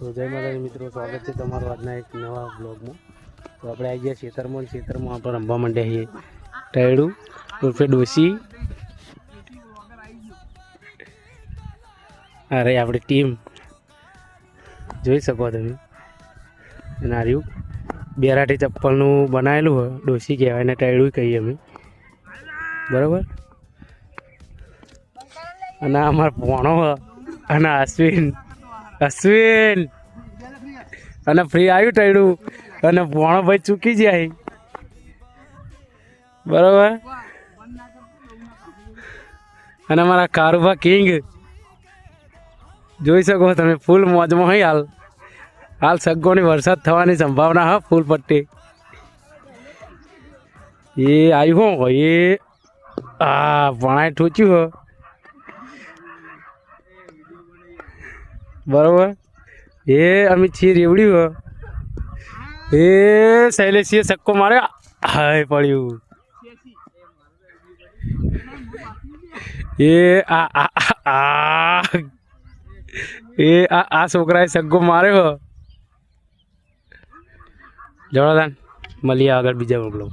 તો જય માતાજી મિત્રો, સ્વાગત છે તમારું આજના એક નવા બ્લોગમાં। તો આપણે આવી ગયા ખેતરમાં આપણે રમવા માંડ્યા છીએ ટાયડું ઉર્ફે ડોસી। અરે આપણી ટીમ જોઈ શકો તમે। અને આ રહ્યું બેરાટી ચપ્પલનું બનાવેલું હોય, ડોસી કહેવાય ને ટાયડું કહીએ અમે, બરાબર। અને અમારો ભોણો અને અશ્વિન અને ફ્રી આવ્યું ટાયડું અને ભોણો ભાઈ ચૂકી જાય, બરાબર। અને અમારા કારુભા કિંગ જોઈ શકો તમે, ફૂલ મોજમાં હોય। હાલ સગ્ગોની વરસાદ થવાની સંભાવના હા, ફૂલ પટ્ટી એ આવ્યું હો, એ ભણાય ઠોચ્યું હો, બરોબર। એ અમિત છીએ રેવડ્યું હો, એ શૈલેષીએ સક્કો માર્યો, હાય પડ્યું। આ છોકરાએ સગ્ગો માર્યો। જવાદાન મળીએ આગળ બીજા બ્લોગ।